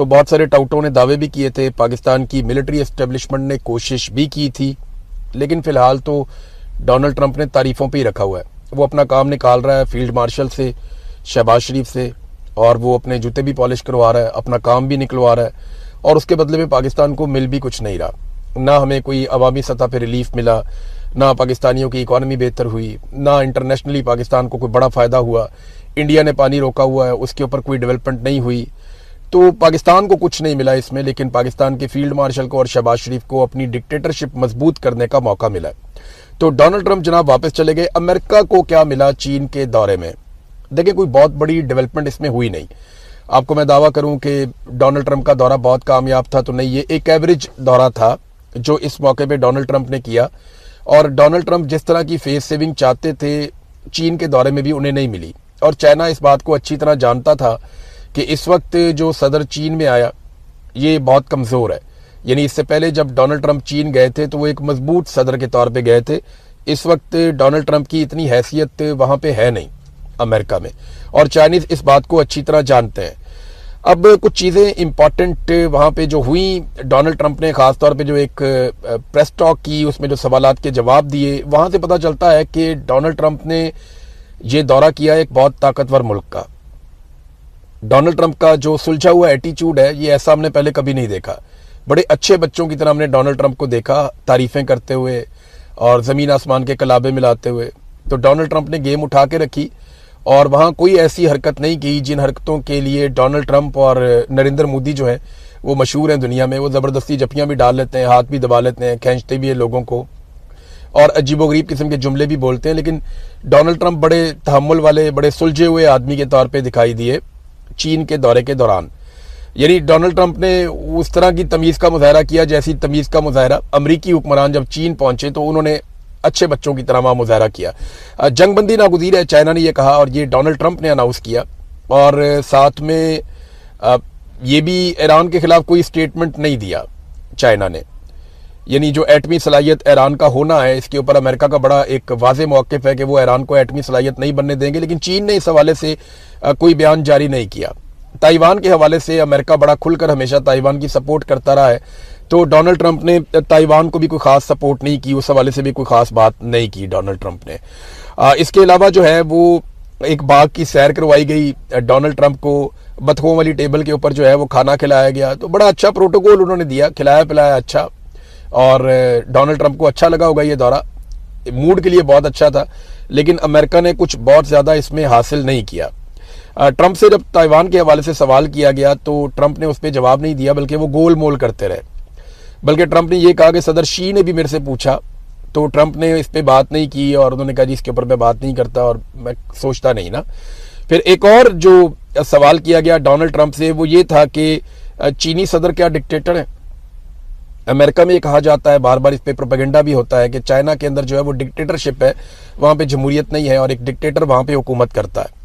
तो बहुत सारे टाउटों ने दावे भी किए थे, पाकिस्तान की मिलिट्री एस्टेब्लिशमेंट ने कोशिश भी की थी, लेकिन फिलहाल तो डोनाल्ड ट्रंप ने तारीफों पे ही रखा हुआ है। वो अपना काम निकाल रहा है फील्ड मार्शल से, शहबाज शरीफ से, और वो अपने जूते भी पॉलिश करवा रहा है, अपना काम भी निकलवा रहा है, और उसके बदले में पाकिस्तान को मिल भी कुछ नहीं रहा। ना हमें कोई अवामी सतह पर रिलीफ मिला, ना पाकिस्तानियों की इकॉनमी बेहतर हुई, ना इंटरनेशनली पाकिस्तान को कोई बड़ा फ़ायदा हुआ। इंडिया ने पानी रोका हुआ है, उसके ऊपर कोई डेवलपमेंट नहीं हुई, तो पाकिस्तान को कुछ नहीं मिला इसमें। लेकिन पाकिस्तान के फील्ड मार्शल को और शहबाज शरीफ को अपनी डिक्टेटरशिप मजबूत करने का मौका मिला। तो डोनाल्ड ट्रंप जनाब वापस चले गए। अमेरिका को क्या मिला चीन के दौरे में? देखिए, कोई बहुत बड़ी डेवलपमेंट इसमें हुई नहीं। आपको मैं दावा करूं कि डोनाल्ड ट्रंप का दौरा बहुत कामयाब था तो नहीं, ये एक एवरेज दौरा था जो इस मौके पे डोनाल्ड ट्रंप ने किया। और डोनाल्ड ट्रंप जिस तरह की फेस सेविंग चाहते थे, चीन के दौरे में भी उन्हें नहीं मिली। और चाइना इस बात को अच्छी तरह जानता था कि इस वक्त जो सदर चीन में आया ये बहुत कमज़ोर है। यानी इससे पहले जब डोनाल्ड ट्रंप चीन गए थे तो वो एक मजबूत सदर के तौर पे गए थे। इस वक्त डोनाल्ड ट्रंप की इतनी हैसियत वहाँ पे है नहीं अमेरिका में, और चाइनीज़ इस बात को अच्छी तरह जानते हैं। अब कुछ चीज़ें इंपॉर्टेंट वहाँ पे जो हुई, डोनाल्ड ट्रंप ने ख़ास तौर पे जो एक प्रेस टॉक की, उसमें जो सवालात के जवाब दिए, वहाँ से पता चलता है कि डोनाल्ड ट्रंप ने ये दौरा किया एक बहुत ताकतवर मुल्क का। डोनाल्ड ट्रंप का जो सुलझा हुआ एटीट्यूड है, ये ऐसा हमने पहले कभी नहीं देखा। बड़े अच्छे बच्चों की तरह हमने डोनाल्ड ट्रंप को देखा, तारीफ़ें करते हुए और ज़मीन आसमान के कलाबे मिलाते हुए। तो डोनाल्ड ट्रंप ने गेम उठा के रखी और वहाँ कोई ऐसी हरकत नहीं की जिन हरकतों के लिए डोनाल्ड ट्रंप और नरेंद्र मोदी जो हैं वो मशहूर हैं दुनिया में। वो ज़बरदस्ती जप्पियाँ भी डाल लेते हैं, हाथ भी दबा लेते हैं, खींचते भी हैं लोगों को, और अजीबोगरीब किस्म के जुमले भी बोलते हैं। लेकिन डोनाल्ड ट्रंप बड़े तहम्मुल वाले, बड़े सुलझे हुए आदमी के तौर पर दिखाई दिए चीन के दौरे के दौरान। यानी डोनाल्ड ट्रंप ने उस तरह की तमीज़ का मुजाहरा किया जैसी तमीज़ का मुजाहरा अमरीकी हुक्मरान जब चीन पहुंचे तो उन्होंने अच्छे बच्चों की तरह वहाँ मुजाहरा किया। जंगबंदी नागुज़ीर है, चाइना ने यह कहा, और ये डोनाल्ड ट्रंप ने अनाउंस किया। और साथ में ये भी ईरान के खिलाफ कोई स्टेटमेंट नहीं दिया चाइना ने। यानी जो एटमी सलाहियत ईरान का होना है, इसके ऊपर अमेरिका का बड़ा एक वाज़ेह मौक़िफ़ है कि वो ईरान को एटमी सलाहियत नहीं बनने देंगे। लेकिन चीन ने इस हवाले से कोई बयान जारी नहीं किया। ताइवान के हवाले से अमेरिका बड़ा खुलकर हमेशा ताइवान की सपोर्ट करता रहा है, तो डोनाल्ड ट्रंप ने ताइवान को भी कोई ख़ास सपोर्ट नहीं की, उस हवाले से भी कोई ख़ास बात नहीं की डोनाल्ड ट्रंप ने। इसके अलावा जो है वो एक बाग की सैर करवाई गई डोनाल्ड ट्रंप को, बतखों वाली टेबल के ऊपर जो है वो खाना खिलाया गया। तो बड़ा अच्छा प्रोटोकॉल उन्होंने दिया, खिलाया पिलाया अच्छा, और डोनाल्ड ट्रंप को अच्छा लगा होगा ये दौरा, मूड के लिए बहुत अच्छा था। लेकिन अमेरिका ने कुछ बहुत ज़्यादा इसमें हासिल नहीं किया। ट्रंप से जब ताइवान के हवाले से सवाल किया गया तो ट्रंप ने उस पर जवाब नहीं दिया, बल्कि वो गोल मोल करते रहे। बल्कि ट्रंप ने ये कहा कि सदर शी ने भी मेरे से पूछा, तो ट्रंप ने इस पर बात नहीं की और उन्होंने कहा जी इसके ऊपर मैं बात नहीं करता और मैं सोचता नहीं ना। फिर एक और जो सवाल किया गया डोनाल्ड ट्रंप से वो ये था कि चीनी सदर क्या डिक्टेटर है? अमेरिका में ये कहा जाता है, बार बार इस पर प्रोपेगेंडा भी होता है कि चाइना के अंदर जो है वो डिक्टेटरशिप है, वहाँ पे जमहूरियत नहीं है और एक डिक्टेटर वहाँ पे हुकूमत करता है।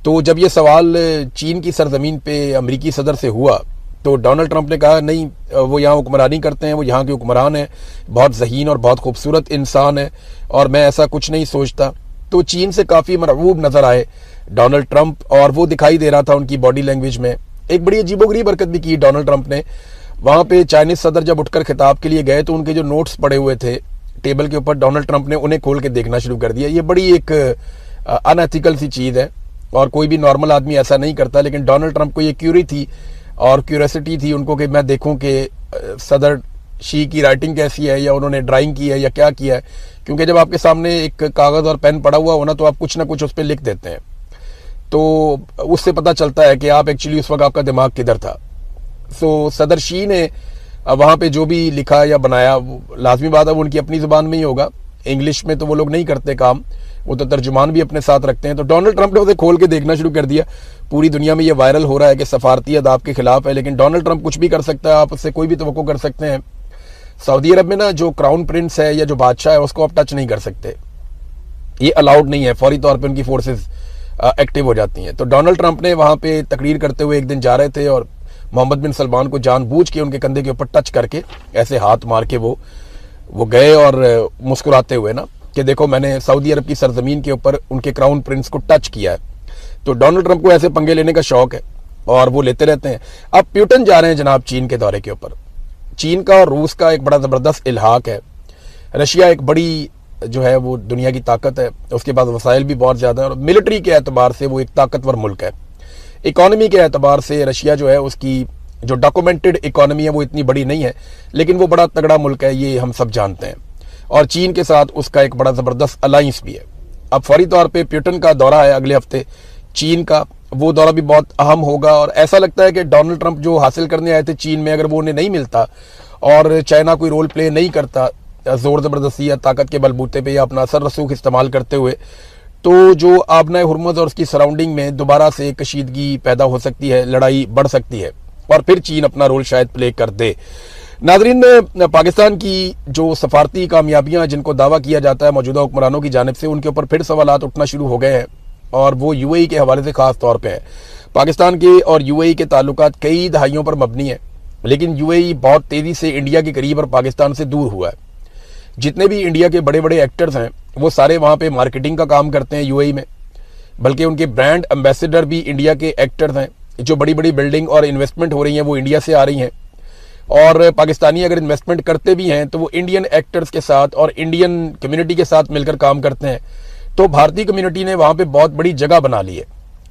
तो जब ये सवाल चीन की सरजमीन पे अमेरिकी सदर से हुआ तो डोनाल्ड ट्रंप ने कहा नहीं, वो यहाँ हुक्मरानी करते हैं, वो यहाँ के हुक्मरान हैं, बहुत ज़हीन और बहुत खूबसूरत इंसान है और मैं ऐसा कुछ नहीं सोचता। तो चीन से काफ़ी मरऊब नज़र आए डोनाल्ड ट्रंप, और वो दिखाई दे रहा था उनकी बॉडी लैंग्वेज में। एक बड़ी अजीबोगरीब हरकत भी की डोनाल्ड ट्रंप ने। वहाँ पे चाइनीज़ सदर जब उठकर खिताब के लिए गए तो उनके जो नोट्स पड़े हुए थे टेबल के ऊपर, डोनाल्ड ट्रंप ने उन्हें खोल के देखना शुरू कर दिया। ये बड़ी एक अनएथिकल सी चीज़ है और कोई भी नॉर्मल आदमी ऐसा नहीं करता। लेकिन डोनाल्ड ट्रंप को ये क्यूरी थी और क्यूरियोसिटी थी उनको कि मैं देखूं कि सदर शी की राइटिंग कैसी है, या उन्होंने ड्राइंग की है या क्या किया है। क्योंकि जब आपके सामने एक कागज़ और पेन पड़ा हुआ हो ना तो आप कुछ ना कुछ उस पर लिख देते हैं, तो उससे पता चलता है कि आप एक्चुअली उस वक्त आपका दिमाग किधर था। सो सदर शी ने वहाँ पे जो भी लिखा या बनाया, लाजमी बात है वो उनकी अपनी ज़ुबान में ही होगा। इंग्लिश में तो वो लोग नहीं करते काम, वो तो तर्जुमान भी अपने साथ रखते हैं। तो डोनाल्ड ट्रंप ने उसे खोल के देखना शुरू कर दिया। पूरी दुनिया में ये वायरल हो रहा है कि सफारती अदाब के खिलाफ है, लेकिन डोनाल्ड ट्रंप कुछ भी कर सकता है, आप उससे कोई भी तवक्को कर सकते हैं। सऊदी अरब में ना जो क्राउन प्रिंस है या जो बादशाह है उसको आप टच नहीं कर सकते, ये अलाउड नहीं है, फौरी तौर पर उनकी फोर्सेज एक्टिव हो जाती हैं। तो डोनाल्ड ट्रंप ने वहाँ पे तकरीर करते हुए एक दिन जा रहे थे और मोहम्मद बिन सलमान को जानबूझ के उनके कंधे के ऊपर टच करके ऐसे हाथ मार के वो गए और मुस्कुराते हुए ना कि देखो मैंने सऊदी अरब की सरजमीन के ऊपर उनके क्राउन प्रिंस को टच किया है। तो डोनाल्ड ट्रंप को ऐसे पंगे लेने का शौक है और वो लेते रहते हैं। अब प्यूटन जा रहे हैं जनाब चीन के दौरे के ऊपर। चीन का और रूस का एक बड़ा ज़बरदस्त इल्हाक है। रशिया एक बड़ी जो है वो दुनिया की ताकत है, उसके पास वसाइल भी बहुत ज़्यादा है और मिलिट्री के एतबार से वो एक ताकतवर मुल्क है। इकॉनमी के एतबार से रशिया जो है उसकी जो डॉक्यूमेंटेड इकॉनमी है वो इतनी बड़ी नहीं है, लेकिन वो बड़ा तगड़ा मुल्क है, ये हम सब जानते हैं। और चीन के साथ उसका एक बड़ा ज़बरदस्त अलाइंस भी है। अब फौरी तौर पे प्यूटन का दौरा है अगले हफ्ते चीन का, वो दौरा भी बहुत अहम होगा। और ऐसा लगता है कि डोनाल्ड ट्रंप जो हासिल करने आए थे चीन में, अगर वो उन्हें नहीं मिलता और चाइना कोई रोल प्ले नहीं करता जोर ज़बरदस्ती या ताकत के बलबूते पे या अपना असर रसूख इस्तेमाल करते हुए, तो जो आबना हुर्मुज़ और उसकी सराउंडिंग में दोबारा से कशीदगी पैदा हो सकती है, लड़ाई बढ़ सकती है और फिर चीन अपना रोल शायद प्ले कर दे। नाजरीन, पाकिस्तान की जो सफारती कामयाबियां जिनको दावा किया जाता है मौजूदा हुक्मरानों की जानिब से, उनके ऊपर फिर सवालात उठना शुरू हो गए हैं और वो यूएई के हवाले से खास तौर पे है। पाकिस्तान के और यूएई के ताल्लुकात कई दहाइयों पर मबनी है, लेकिन यूएई बहुत तेजी से इंडिया के करीब और पाकिस्तान से दूर हुआ है। जितने भी इंडिया के बड़े बड़े एक्टर्स हैं वो सारे वहाँ पे मार्केटिंग का काम करते हैं यूएई में, बल्कि उनके ब्रांड एम्बेसडर भी इंडिया के एक्टर्स हैं। जो बड़ी बड़ी बिल्डिंग और इन्वेस्टमेंट हो रही हैं वो इंडिया से आ रही हैं, और पाकिस्तानी अगर इन्वेस्टमेंट करते भी हैं तो वो इंडियन एक्टर्स के साथ और इंडियन कम्युनिटी के साथ मिलकर काम करते हैं। तो भारतीय कम्युनिटी ने वहाँ पे बहुत बड़ी जगह बना ली है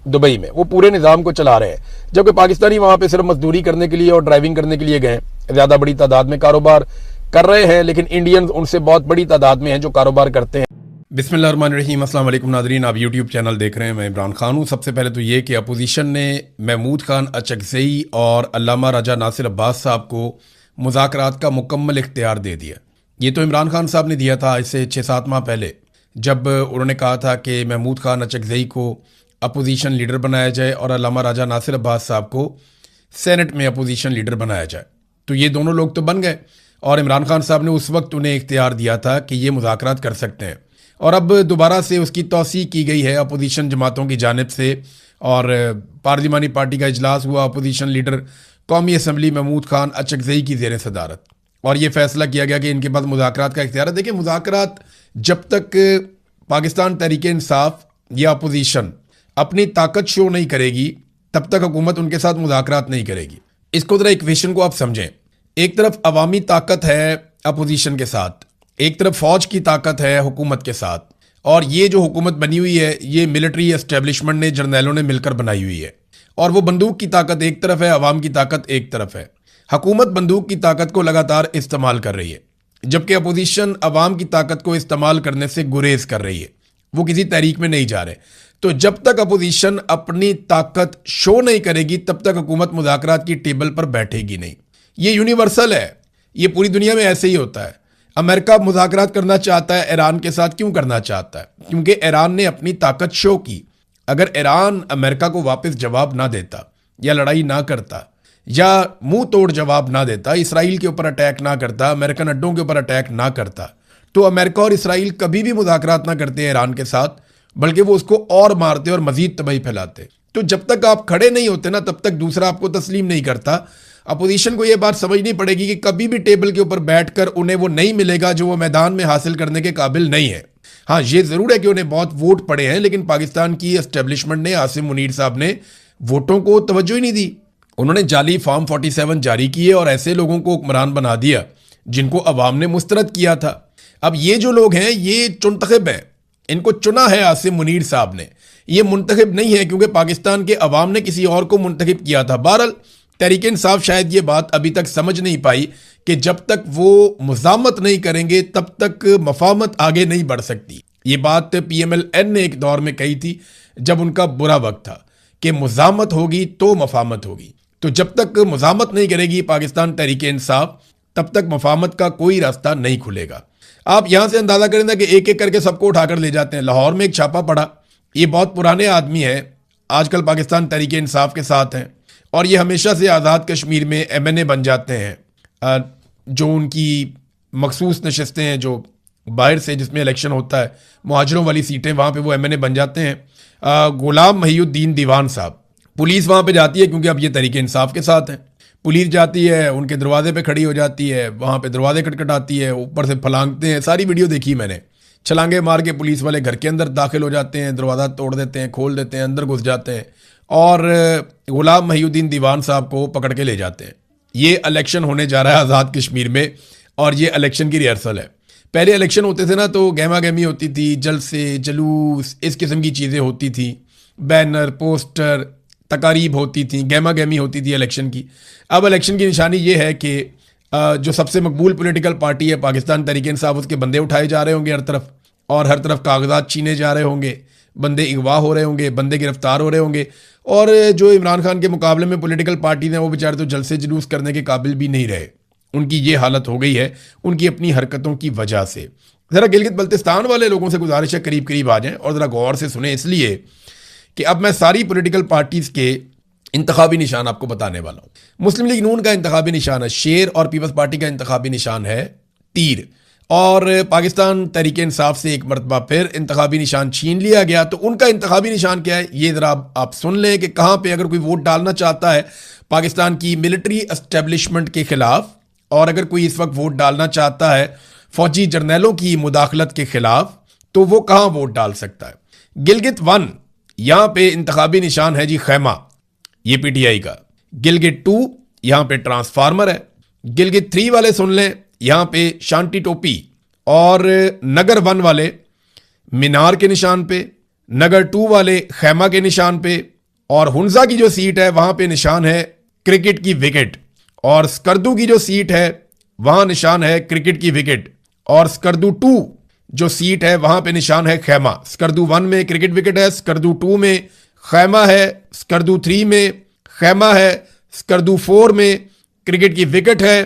दुबई में, वो पूरे निज़ाम को चला रहे हैं, जबकि पाकिस्तानी वहाँ पे सिर्फ मजदूरी करने के लिए और ड्राइविंग करने के लिए गए। ज़्यादा बड़ी तादाद में कारोबार कर रहे हैं, लेकिन इंडियंस उनसे बहुत बड़ी तादाद में हैं जो कारोबार करते हैं। बिस्मिल्लाहिर्रहमानिर्रहीम, अस्सलाम वालेकुम नादरीन, आप यूट्यूब चैनल देख रहे हैं, मैं इमरान खान हूँ। सबसे पहले तो ये कि अपोजिशन ने महमूद खान अचकज़ई और अल्लामा राजा नासिर अब्बास साहब को मुज़ाकरात का मुकम्मल इख्तियार दे दिया। ये तो इमरान खान साहब ने दिया था आज से 6-7 माह पहले, जब उन्होंने कहा था कि महमूद खान अचकज़ई को अपोजिशन लीडर बनाया जाए और अल्लामा राजा नासिर अब्बास साहब को सेनेट में अपोजिशन लीडर बनाया जाए। तो ये दोनों लोग तो बन गए और इमरान खान साहब ने उस वक्त उन्हें इख्तियार दिया था कि ये मुज़ाकरात कर सकते हैं। और अब दोबारा से उसकी तौसीक़ की गई है अपोजिशन जमातों की जानिब से, और पार्लिमानी पार्टी का इजलास हुआ। अपोजिशन लीडर कौमी असम्बली महमूद खान अचकज़ई की ज़ेर सदारत, और ये फैसला किया गया कि इनके पास मुज़ाकरात का इख्तियार है। देखिए, मुज़ाकरात जब तक पाकिस्तान तहरीक इंसाफ या अपोजिशन अपनी ताकत शो नहीं करेगी तब तक हुकूमत उनके साथ मुज़ाकरात नहीं करेगी। इसको ज़रा इक्वेशन को आप समझें। एक तरफ अवामी ताकत है अपोजिशन के साथ, एक तरफ फौज की ताकत है हुकूमत के साथ, और ये जो हुकूमत बनी हुई है ये मिलिट्री एस्टेब्लिशमेंट ने, जर्नैलों ने मिलकर बनाई हुई है। और वो बंदूक की ताकत एक तरफ है, अवाम की ताकत एक तरफ है। हुकूमत बंदूक की ताकत को लगातार इस्तेमाल कर रही है, जबकि अपोजिशन अवाम की ताकत को इस्तेमाल करने से गुरेज कर रही है, वो किसी तहरीक में नहीं जा रहे। तो जब तक अपोजिशन अपनी ताकत शो नहीं करेगी तब तक हुकूमत मुज़ाकरात की टेबल पर बैठेगी नहीं। ये यूनिवर्सल है, ये पूरी दुनिया में ऐसे ही होता है। अमेरिका मुज़ाकरात करना चाहता है ईरान के साथ, क्यों करना चाहता है? क्योंकि ईरान ने अपनी ताकत शो की। अगर ईरान अमेरिका को वापस जवाब ना देता या लड़ाई ना करता या मुंह तोड़ जवाब ना देता, इसराइल के ऊपर अटैक ना करता, अमेरिकन अड्डों के ऊपर अटैक ना करता, तो अमेरिका और इसराइल कभी भी मुज़ाकरात ना करते ईरान के साथ, बल्कि वो उसको और मारते और मजीद तबाही फैलाते। तो जब तक आप खड़े नहीं होते ना तब तक दूसरा आपको तस्लीम नहीं करता। अपोजिशन को यह बात समझनी पड़ेगी कि कभी भी टेबल के ऊपर बैठकर उन्हें वो नहीं मिलेगा जो वो मैदान में हासिल करने के काबिल नहीं है। हाँ, ये ज़रूर है कि उन्हें बहुत वोट पड़े हैं, लेकिन पाकिस्तान की एस्टेब्लिशमेंट ने, आसिम मुनीर साहब ने वोटों को तवज्जो ही नहीं दी। उन्होंने जाली फॉर्म 47 जारी किए और ऐसे लोगों को हुक्मरान बना दिया जिनको अवाम ने मुस्तरद किया था। अब ये जो लोग हैं ये चुनतखब हैं, इनको चुना है आसिम मुनीर साहब ने, ये मुंतखब नहीं है क्योंकि पाकिस्तान के अवाम ने किसी और को मुंतखब किया था। बहरहाल तहरीक इंसाफ शायद ये बात अभी तक समझ नहीं पाई कि जब तक वो मुज़ामत नहीं करेंगे तब तक मफाहमत आगे नहीं बढ़ सकती। ये बात PMLN ने एक दौर में कही थी जब उनका बुरा वक्त था कि मुज़ामत होगी तो मफाहमत होगी। तो जब तक मुज़ामत नहीं करेगी पाकिस्तान तहरीक इंसाफ तब तक मफाहमत का कोई रास्ता नहीं खुलेगा। आप यहाँ से अंदाज़ा करें ना कि एक एक करके सबको उठाकर ले जाते हैं। लाहौर में एक छापा पड़ा, ये बहुत पुराने आदमी हैं, आजकल पाकिस्तान तहरीक इंसाफ के साथ हैं, और ये हमेशा से आज़ाद कश्मीर में MNA बन जाते हैं। जो उनकी मखसूस नशस्तें हैं जो बाहर से जिसमें इलेक्शन होता है, मुहाजिरों वाली सीटें, वहाँ पे वो MNA बन जाते हैं। गुलाम महिउद्दीन दीवान साहब, पुलिस वहाँ पे जाती है क्योंकि अब ये तहरीक इंसाफ के साथ हैं। पुलिस जाती है, उनके दरवाजे पे खड़ी हो जाती है, वहाँ पे दरवाजे खटखटाती है, ऊपर से फलांगते हैं। सारी वीडियो देखी मैंने, छलांगे मार के पुलिस वाले घर के अंदर दाखिल हो जाते हैं, दरवाज़ा तोड़ देते हैं, खोल देते हैं, अंदर घुस जाते हैं और गुलाम महिउद्दीन दीवान साहब को पकड़ के ले जाते हैं। ये इलेक्शन होने जा रहा है आज़ाद कश्मीर में और ये इलेक्शन की रिहर्सल है। पहले इलेक्शन होते थे ना तो गहमा गहमी होती थी, जलसे जुलूस इस किस्म की चीज़ें होती थी, बैनर पोस्टर तकारीब होती थी, गहमा गहमी होती थी इलेक्शन की। अब इलेक्शन की निशानी ये है कि जो सबसे मकबूल पॉलिटिकल पार्टी है पाकिस्तान तहरीक इंसाफ, उसके बंदे उठाए जा रहे होंगे हर तरफ, और हर तरफ कागजात छीने जा रहे होंगे, बंदे अगवा हो रहे होंगे, बंदे गिरफ्तार हो रहे होंगे। और जो इमरान खान के मुकाबले में पॉलिटिकल पार्टीज हैं वो बेचारे तो जलसे जुलूस करने के काबिल भी नहीं रहे। उनकी ये हालत हो गई है उनकी अपनी हरकतों की वजह से। ज़रा गिलगित बल्तिस्तान वाले लोगों से गुजारिश है करीब करीब आ जाएं और ज़रा गौर से सुने, इसलिए कि अब मैं सारी पॉलिटिकल पार्टीज़ के इंतखाबी निशान आपको बताने वाला हूँ। मुस्लिम लीग नून का इंतखाबी निशान है शेर और पीपल्स पार्टी का इंतखाबी निशान है तीर। और पाकिस्तान तहरीक इंसाफ से एक मरतबा फिर इंतखाबी निशान छीन लिया गया। तो उनका इंतखाबी निशान क्या है ये ज़रा आप सुन लें कि कहाँ पे अगर कोई वोट डालना चाहता है पाकिस्तान की मिलिट्री एस्टेब्लिशमेंट के खिलाफ, और अगर कोई इस वक्त वोट डालना चाहता है फौजी जर्नैलों की मुदाखलत के खिलाफ, तो वो कहाँ वोट डाल सकता है। गिलगित 1 यहाँ पे इंतखाबी निशान है जी खैमा, ये पीटीआई का। गिलगित 2 यहाँ पे ट्रांसफार्मर है। गिलगित 3 वाले सुन लें, यहाँ पे शांति टोपी। और नगर 1 वाले मीनार के निशान पे, नगर 2 वाले खैमा के निशान पे, और हुंजा की जो सीट है वहां पे निशान है क्रिकेट की विकेट, और स्कर्दू की जो सीट है वहां निशान है क्रिकेट की विकेट, और स्कर्दू 2 जो सीट है वहां पे निशान है खैमा। स्कर्दू 1 में क्रिकेट विकेट है, स्कर्दू 2 में खैमा है, स्कर्दू 3 में खैमा है, स्कर्दू 4 में क्रिकेट की विकेट है।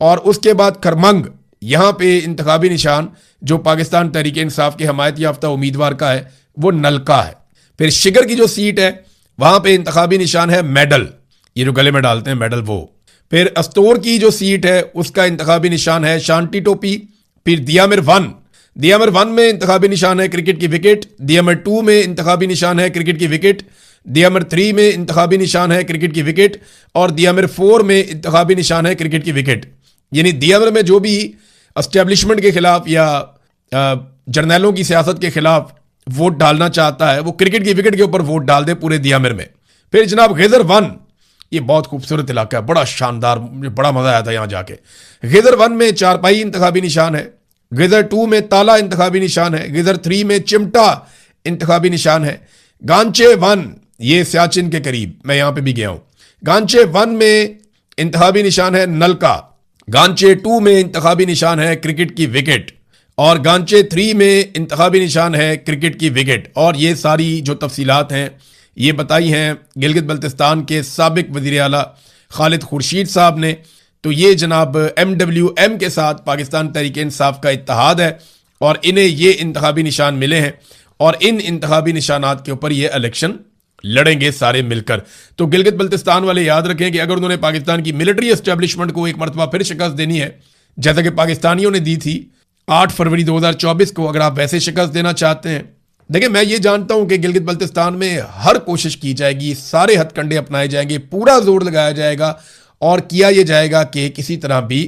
और उसके बाद खरमंग, यहां पे इंतखाबी निशान जो पाकिस्तान तहरीक इंसाफ के हमायत याफ्ता उम्मीदवार का है वो नलका है। फिर शिगर की जो सीट है वहां पे इंतखाबी निशान है मेडल, ये जो गले में डालते हैं मेडल वो। फिर अस्तोर की जो सीट है उसका इंतखाबी निशान है शांति टोपी। फिर दियामिर 1 में इंतखाबी निशान है क्रिकेट की विकेट। दियामिर 2 में इंतखाबी निशान है क्रिकेट की विकेट। दियामिर 3 में इंतखाबी निशान है क्रिकेट की विकेट। और दियामिर 4 में इंतखाबी निशान है क्रिकेट की विकेट। यानी दियामिर में जो भी एस्टेब्लिशमेंट के खिलाफ या जर्नैलों की सियासत के खिलाफ वोट डालना चाहता है वो क्रिकेट की विकेट के ऊपर वोट डाल दे पूरे दियामिर में। फिर जनाब गैजर 1, ये बहुत खूबसूरत इलाका है, बड़ा शानदार, मुझे बड़ा मजा आया था यहाँ जाके। गैजर 1 में चारपाई इंतखाबी निशान है। गैजर 2 में ताला इंतखाबी निशान है। गैजर 3 में चिमटा इंतखाबी निशान है। गांचे 1, ये सियाचिन के करीब, मैं यहां पे भी गया हूं। गांचे 1 में इंतखाबी निशान है नलका। गांचे 2 में इंतखाबी निशान है क्रिकेट की विकेट। और गांचे 3 में इंतखाबी निशान है क्रिकेट की विकेट। और ये सारी जो तफसीलात हैं ये बताई हैं गिलगित बल्तिस्तान के साबिक वज़ीर आला खालिद खुर्शीद साहब ने। तो ये जनाब MWM के साथ पाकिस्तान तहरीक इंसाफ का इत्तेहाद है और इन्हें ये इंतखाबी निशान मिले हैं और इन इंतखाबी निशानात के ऊपर ये इलेक्शन लड़ेंगे सारे मिलकर। तो गिलगित बल्तिस्तान वाले याद रखें कि अगर उन्होंने पाकिस्तान की मिलिट्री एस्टेब्लिशमेंट को एक मरतबा फिर शिकस्त देनी है जैसा कि पाकिस्तानियों ने दी थी 8 फरवरी 2024 को, अगर आप वैसे शिकस्त देना चाहते हैं, देखिए मैं ये जानता हूं कि गिलगित बल्तिस्तान में हर कोशिश की जाएगी, सारे हथकंडे अपनाए जाएंगे, पूरा जोर लगाया जाएगा और किया यह जाएगा कि किसी तरह भी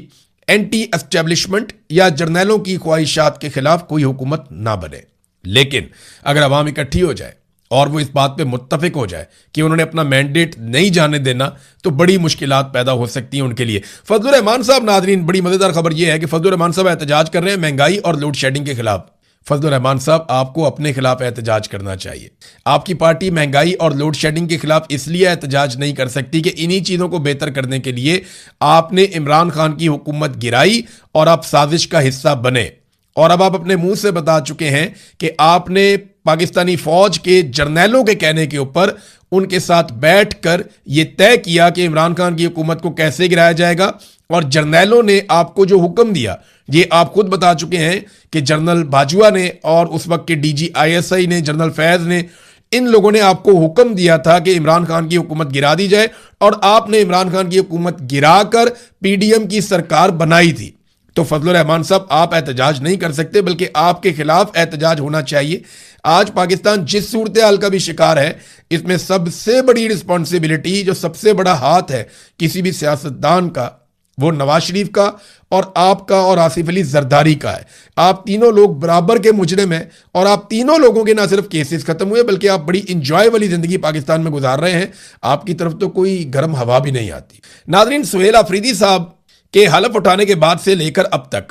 एंटी एस्टेब्लिशमेंट या जर्नैलों की ख्वाहिशात के खिलाफ कोई हुकूमत ना बने। लेकिन अगर अवाम इकट्ठी हो जाए और वो इस बात पे मुत्तफिक हो जाए कि उन्होंने अपना मैंडेट नहीं जाने देना, तो बड़ी मुश्किलात पैदा हो सकती हैं उनके लिए। फजलुर रहमान साहब, नाजरीन बड़ी मजेदार खबर यह है कि फजलुर रहमान साहब एहतजाज कर रहे हैं महंगाई और लोड शेडिंग के खिलाफ। फजलुर रहमान साहब, आपको अपने खिलाफ एहतजाज करना चाहिए। आपकी पार्टी महंगाई और लोड शेडिंग के खिलाफ इसलिए एहतजाज नहीं कर सकती कि इन्हीं चीजों को बेहतर करने के लिए आपने इमरान खान की हुकूमत गिराई और आप साजिश का हिस्सा बने। और अब आप अपने मुंह से बता चुके हैं कि आपने पाकिस्तानी फौज के जर्नैलों के कहने के ऊपर उनके साथ बैठकर यह तय किया कि इमरान खान की हुकूमत को कैसे गिराया जाएगा। और जर्नैलों ने आपको जो हुक्म दिया ये आप खुद बता चुके हैं कि जनरल बाजुआ ने और उस वक्त के DG ISI ने, जनरल फैज ने, इन लोगों ने आपको हुक्म दिया था कि इमरान खान की हुकूमत गिरा दी जाए और आपने इमरान खान की हुकूमत गिराकर PDM की सरकार बनाई थी। तो फजलुर रहमान साहब, आप एहतजाज नहीं कर सकते बल्कि आपके खिलाफ एहतजाज होना चाहिए। आज पाकिस्तान जिस सूरत हाल का भी शिकार है, इसमें सबसे बड़ी रिस्पॉन्सिबिलिटी, जो सबसे बड़ा हाथ है किसी भी सियासतदान का, वो नवाज शरीफ का और आपका और आसिफ अली जरदारी का है। आप तीनों लोग बराबर के मुजरिम हैं और आप तीनों लोगों के ना सिर्फ केसेस खत्म हुए बल्कि आप बड़ी इंजॉय वाली जिंदगी पाकिस्तान में गुजार रहे हैं। आपकी तरफ तो कोई गर्म हवा भी नहीं आती। नाजरीन, सुहेल अफरीदी साहब के हलफ उठाने के बाद से लेकर अब तक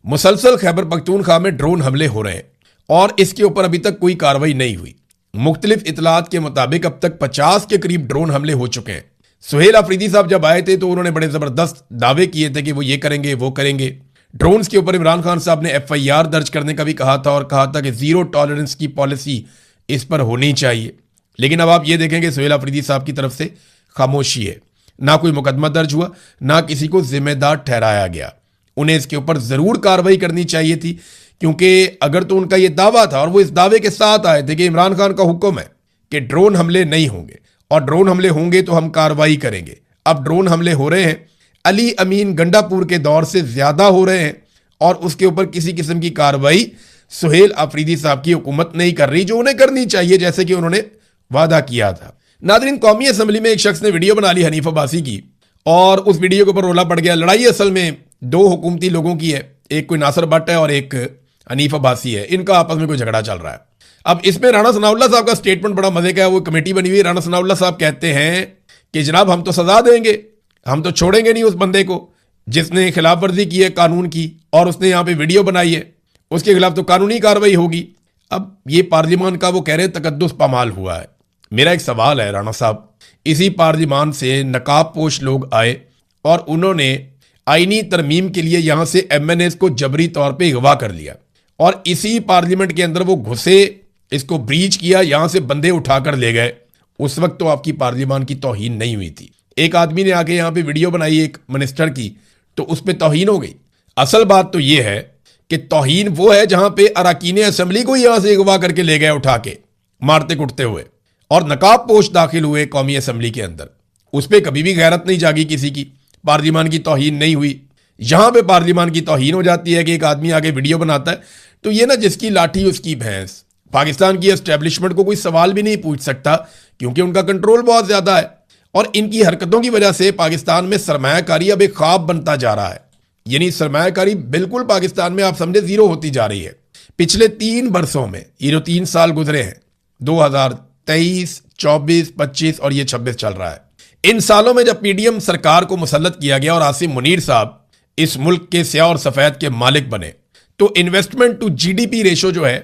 मुसलसल खैबर पख्तूनख्वा में ड्रोन हमले हो रहे हैं और इसके ऊपर अभी तक कोई कार्रवाई नहीं हुई। मुख्तलिफ इतलात के मुताबिक अब तक 50 के करीब ड्रोन हमले हो चुके हैं। सुहेल अफरीदी साहब जब आए थे तो उन्होंने बड़े जबरदस्त दावे किए थे कि वो ये करेंगे वो करेंगे। ड्रोन्स के ऊपर इमरान खान साहब ने FIR दर्ज करने का भी कहा था और कहा था कि जीरो टॉलरेंस की पॉलिसी इस पर होनी चाहिए। लेकिन अब आप ये देखेंगे सुहेल अफरीदी साहब की तरफ से खामोशी है। ना कोई मुकदमा दर्ज हुआ, ना किसी को जिम्मेदार ठहराया गया। उन्हें इसके ऊपर जरूर कार्रवाई करनी चाहिए थी, क्योंकि अगर तो उनका यह दावा था और वो इस दावे के साथ आए थे कि इमरान खान का हुक्म है कि ड्रोन हमले नहीं होंगे और ड्रोन हमले होंगे तो हम कार्रवाई करेंगे। अब ड्रोन हमले हो रहे हैं, अली अमीन गंडापुर के दौर से ज्यादा हो रहे हैं और उसके ऊपर किसी किस्म की कार्रवाई सुहेल अफरीदी साहब की हुकूमत नहीं कर रही, जो उन्हें करनी चाहिए जैसे कि उन्होंने वादा किया था। नादरीन, कौमी असम्बली में एक शख्स ने वीडियो बना ली हनीफ अब्बासी की और उस वीडियो के ऊपर रोला पड़ गया। लड़ाई असल में दो हुकूमती लोगों की है, एक कोई नासिर भट्ट है और एक हनीफ अब्बासी है। इनका आपस में कोई झगड़ा चल रहा है। अब इसमें राणा सनाउल्लाह साहब का स्टेटमेंट बड़ा मजे का है। वो कमेटी बनी हुई है। राणा सनाउल्लाह साहब कहते हैं कि जनाब हम तो सजा देंगे, हम तो छोड़ेंगे नहीं उस बंदे को जिसने खिलाफ वर्जी की है कानून की और उसने यहाँ पे वीडियो बनाई है, उसके खिलाफ तो कानूनी कार्रवाई होगी। अब ये पार्लियामान का वो कह रहे हैं तकद्दुस पामाल हुआ है। मेरा एक सवाल है राणा साहब, इसी पार्लियामान से नकाब पोश लोग आए और उन्होंने आईनी तरमीम के लिए यहां से MNAs को जबरी तौर पे अगवा कर लिया और इसी पार्लियामेंट के अंदर वो घुसे, इसको ब्रीच किया, यहां से बंदे उठाकर ले गए। उस वक्त तो आपकी पार्लियामान की तौहीन नहीं हुई थी। एक आदमी ने आके यहां पे वीडियो बनाई एक मिनिस्टर की, तो उस पर तौहीन हो गई। असल बात तो यह है कि तौहीन वो है जहां पे अरकान असेंबली को यहां से अगवा करके ले गए उठा के मारते कुटते हुए और नकाब पोश दाखिल हुए कौमी असेंबली के अंदर। उस पर कभी भी गैरत नहीं जागी किसी की, पार्लियामान की तौहीन नहीं हुई। यहां पे पार्लियामान की तौहीन हो जाती है कि एक आदमी आगे वीडियो बनाता है, तो ये ना जिसकी लाठी उसकी भैंस। पाकिस्तान की एस्टेब्लिशमेंट को कोई सवाल भी नहीं पूछ सकता क्योंकि उनका कंट्रोल बहुत ज्यादा है और इनकी हरकतों की वजह से पाकिस्तान में सरमायाकारी अब एक ख्वाब बनता जा रहा है। यानी सरमायाकारी बिल्कुल पाकिस्तान में आप समझे जीरो होती जा रही है। पिछले 3 बरसों में, ये जो 3 साल गुजरे हैं, 2023, 24, 25 और ये 26 चल रहा है, इन सालों में जब PDM सरकार को मुसल्लत किया गया और आसिम मुनीर साहब इस मुल्क के स्याह और सफेद के मालिक बने, तो इन्वेस्टमेंट टू GDP रेशो जो है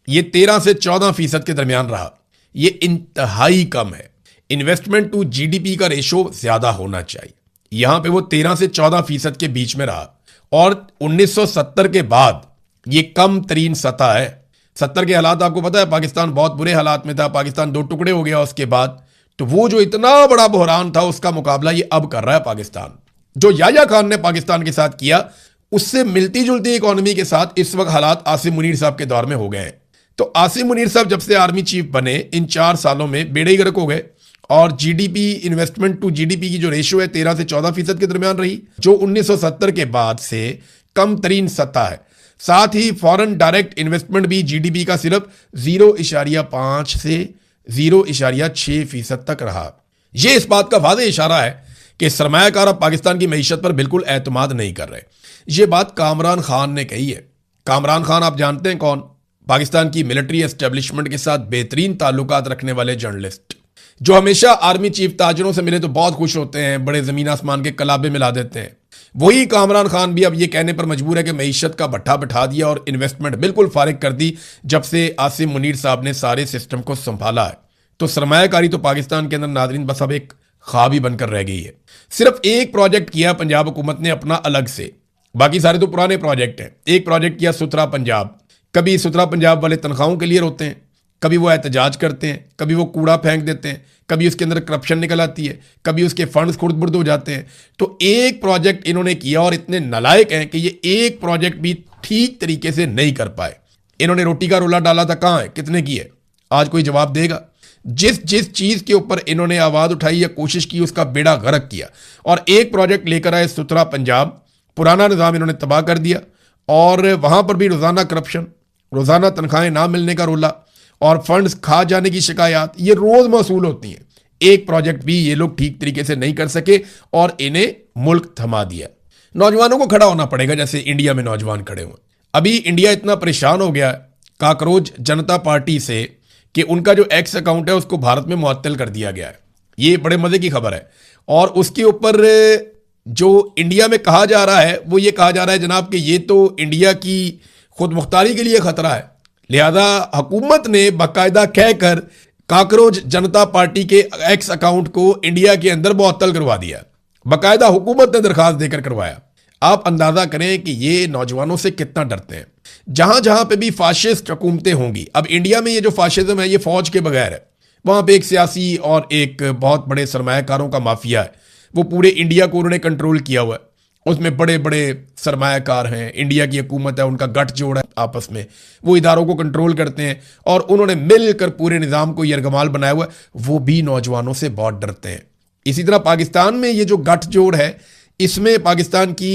ये 13 से 14% के दरमियान रहा। ये इंतहाई कम है। इन्वेस्टमेंट टू GDP का रेशो ज्यादा होना चाहिए। यहां पे वो 13 से 14% के बीच में रहा और 1970 के बाद ये कम तरीन सतह है। 70 के हालात आपको पता है, पाकिस्तान बहुत बुरे हालात में था, पाकिस्तान 2 टुकड़े हो गया उसके बाद। तो वो जो इतना बड़ा बहरान था उसका मुकाबला ये अब कर रहा है पाकिस्तान। जो याह्या खान ने पाकिस्तान के साथ किया उससे मिलती जुलती इकोनॉमी के साथ इस वक्त हालात आसिम मुनीर साहब के दौर में हो गए हैं। तो आसिम मुनीर साहब जब से आर्मी चीफ बने इन 4 सालों में बेड़े ही गर्क हो गए और GDP, इन्वेस्टमेंट टू GDP की जो रेशियो है 13 से 14% के दरमियान रही, जो 1970 के बाद से कम तरीन सतह है। साथ ही फॉरेन डायरेक्ट इन्वेस्टमेंट भी GDP का सिर्फ 0.5 से 0.6% तक रहा। यह इस बात का वाज़ेह इशारा है कि सरमायाकार अब पाकिस्तान की मईशत पर बिल्कुल एतमाद नहीं कर रहे। यह बात कामरान खान ने कही है। कामरान खान आप जानते हैं कौन? पाकिस्तान की मिलिट्री एस्टेब्लिशमेंट के साथ बेहतरीन ताल्लुकात रखने वाले जर्नलिस्ट, जो हमेशा आर्मी चीफ ताजरों से मिले तो बहुत खुश होते हैं, बड़े जमीन आसमान के कलाबे मिला देते हैं। वही कामरान खान भी अब ये कहने पर मजबूर है कि मईशत का भट्ठा बिठा दिया और इन्वेस्टमेंट बिल्कुल फारिग कर दी जब से आसिम मुनीर साहब ने सारे सिस्टम को संभाला है। तो सरमायाकारी तो पाकिस्तान के अंदर नाजरीन बस अब एक ख्वाब ही बनकर रह गई है। सिर्फ एक प्रोजेक्ट किया पंजाब हुकूमत ने अपना अलग से, बाकी सारे तो पुराने प्रोजेक्ट हैं। एक प्रोजेक्ट किया सुथरा पंजाब। कभी सुथरा पंजाब वाले तनख्वाहों के लिए रोते हैं, कभी वो एहतजाज करते हैं, कभी वो कूड़ा फेंक देते हैं, कभी उसके अंदर करप्शन निकल आती है, कभी उसके फंड्स खुर्द बुर्द हो जाते हैं। तो एक प्रोजेक्ट इन्होंने किया और इतने नालायक हैं कि ये एक प्रोजेक्ट भी ठीक तरीके से नहीं कर पाए। इन्होंने रोटी का रोला डाला था, कहाँ है, कितने की है? आज कोई जवाब देगा? जिस जिस चीज के ऊपर इन्होंने आवाज उठाई या कोशिश की उसका बेड़ा गर्क किया और एक प्रोजेक्ट लेकर आए सुथरा पंजाब। पुराना निजाम इन्होंने तबाह कर दिया और वहां पर भी रोजाना करप्शन, रोजाना तनख्वाहें ना मिलने का रोला और फंड्स खा जाने की शिकायत ये रोज मौसूल होती हैं। एक प्रोजेक्ट भी ये लोग ठीक तरीके से नहीं कर सके और इन्हें मुल्क थमा दिया। नौजवानों को खड़ा होना पड़ेगा जैसे इंडिया में नौजवान खड़े हुए। अभी इंडिया इतना परेशान हो गया काकरोच जनता पार्टी से कि उनका जो एक्स अकाउंट है उसको भारत में मुअत्तल कर दिया गया है। ये बड़े मजे की खबर है। और उसके ऊपर जो इंडिया में कहा जा रहा है वो ये कहा जा रहा है जनाब कि ये तो इंडिया की खुद मुख्तारी के लिए खतरा है, लिहाजा हुकूमत ने बाकायदा कहकर काकरोच जनता पार्टी के एक्स अकाउंट को इंडिया के अंदर मुअत्तल करवा दिया। बाकायदा हुकूमत ने दरखास्त देकर करवाया। आप अंदाजा करें कि ये नौजवानों से कितना डरते हैं। जहां जहां पे भी फाशिस्ट हुकूमतें होंगी, अब इंडिया में ये जो फाशिज्म है ये फौज के बगैर है, वहां पे एक सियासी और एक बहुत बड़े सरमायाकारों का माफिया है, वो पूरे इंडिया को उन्होंने कंट्रोल किया हुआ है। उसमें बड़े बड़े सरमायाकार हैं, इंडिया की हुकूमत है, उनका गठजोड़ है आपस में, वो इदारों को कंट्रोल करते हैं और उन्होंने मिलकर पूरे निज़ाम को यरगमाल बनाया हुआ है। वो भी नौजवानों से बहुत डरते हैं। इसी तरह पाकिस्तान में ये जो गठजोड़ है, इसमें पाकिस्तान की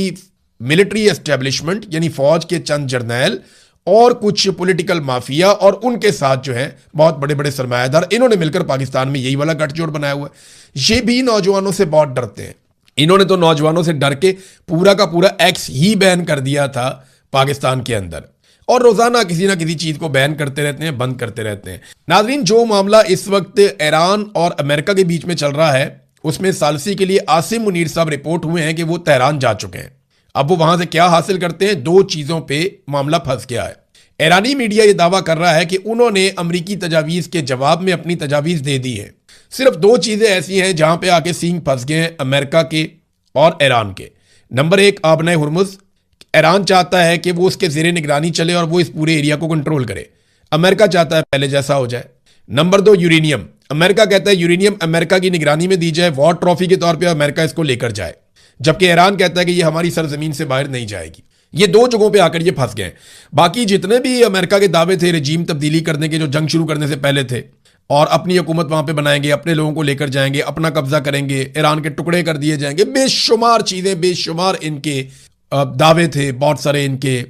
मिलिट्री एस्टेब्लिशमेंट यानी फौज के चंद जर्नैल और कुछ पॉलिटिकल माफिया और उनके साथ जो है बहुत बड़े बड़े सरमायादार, इन्होंने मिलकर पाकिस्तान में यही वाला गठजोड़ बनाया हुआ है। ये भी नौजवानों से बहुत डरते हैं। इन्होंने तो नौजवानों से डर के पूरा का पूरा एक्स ही बैन कर दिया था पाकिस्तान के अंदर, और रोजाना किसी ना किसी चीज को बैन करते रहते हैं, बंद करते रहते हैं। नाज़रीन, जो मामला इस वक्त ईरान और अमेरिका के बीच में चल रहा है उसमें सालसी के लिए आसिम मुनीर साहब रिपोर्ट हुए हैं कि वो तेहरान जा चुके हैं। अब वो वहां से क्या हासिल करते हैं, दो चीजों पे मामला फंस गया है। ईरानी मीडिया ये दावा कर रहा है कि उन्होंने अमरीकी तजावीज के जवाब में अपनी तजावीज दे दी है। सिर्फ दो चीजें ऐसी हैं जहां पे आके सींग फंस गए हैं अमेरिका के और ईरान के। नंबर एक, आबना हुर्मुज। ईरान चाहता है कि वो उसके जेरे निगरानी चले और वो इस पूरे एरिया को कंट्रोल करे। अमेरिका चाहता है पहले जैसा हो जाए। नंबर दो, यूरेनियम। अमेरिका कहता है यूरेनियम अमेरिका की निगरानी में दी जाए, वॉर ट्रॉफी के तौर पर अमेरिका इसको लेकर जाए, जबकि ईरान कहता है कि ये हमारी सरजमीन से बाहर नहीं जाएगी। ये दो जगहों पे आकर ये फंस गए। बाकी जितने भी अमेरिका के दावे थे रजीम तब्दीली करने के, जो जंग शुरू करने से पहले थे, और अपनी हुकूमत वहां पे बनाएंगे, अपने लोगों को लेकर जाएंगे, अपना कब्जा करेंगे, ईरान के टुकड़े कर दिए जाएंगे, बेशुमार चीजें, बेशुमार इनके दावे थे, बहुत सारे इनके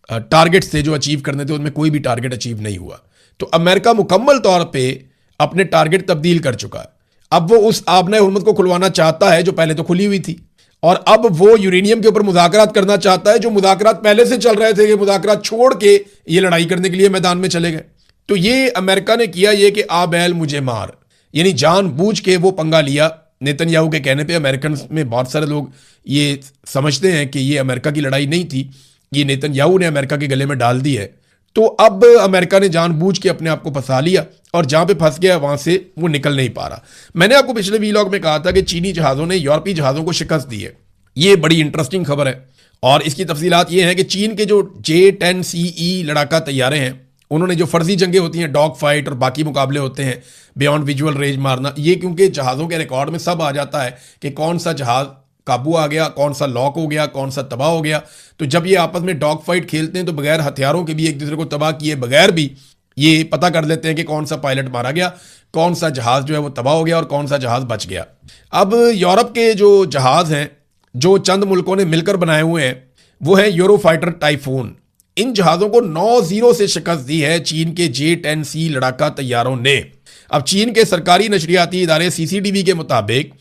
टारगेट्स थे जो अचीव करने थे, उनमें कोई भी टारगेट अचीव नहीं हुआ। तो अमेरिका मुकम्मल तौर पर अपने टारगेट तब्दील कर चुका है। अब वो उस आबना हुर्मुज को खुलवाना चाहता है जो पहले तो खुली हुई थी, और अब वो यूरेनियम के ऊपर मुज़ाकरात करना चाहता है जो मुज़ाकरात पहले से चल रहे थे। ये मुज़ाकरात छोड़ के ये लड़ाई करने के लिए मैदान में चले गए। तो ये अमेरिका ने किया ये कि आ बैल मुझे मार, यानी जानबूझ के वो पंगा लिया नेतन्याहू के कहने पे। अमेरिकन में बहुत सारे लोग ये समझते हैं कि ये अमेरिका की लड़ाई नहीं थी, ये नेतन्याहू ने अमेरिका के गले में डाल दी है। तो अब अमेरिका ने जानबूझ के अपने आप को फंसा लिया और जहां पे फंस गया वहां से वो निकल नहीं पा रहा। मैंने आपको पिछले वीलॉग में कहा था कि चीनी जहाज़ों ने यूरोपीय जहाज़ों को शिकस्त दी है। ये बड़ी इंटरेस्टिंग खबर है और इसकी तफसीलात ये हैं कि चीन के जो J-10CE लड़ाका तैयारे हैं, उन्होंने जो फर्जी जंगें होती हैं, डॉग फाइट और बाकी मुकाबले होते हैं बियॉन्ड विजुअल रेंज मारना, ये क्योंकि जहाज़ों के रिकॉर्ड में सब आ जाता है कि कौन सा जहाज़ काबू आ गया, कौन सा लॉक हो गया, कौन सा तबाह हो गया। तो जब ये आपस में डॉग फाइट खेलते हैं तो बगैर हथियारों के भी एक दूसरे को तबाह किए बगैर भी ये पता कर लेते हैं कि कौन सा पायलट मारा गया, कौन सा जहाज जो है वो तबाह हो गया और कौन सा जहाज बच गया। अब यूरोप के जो जहाज हैं जो चंद मुल्कों ने मिलकर बनाए हुए हैं वो है यूरोफाइटर टाइफून। इन जहाज़ों को 9-0 से शिकस्त दी है चीन के J-10C लड़ाका तैयारों ने। अब चीन के सरकारी नशरियाती इदारे CCTV के मुताबिक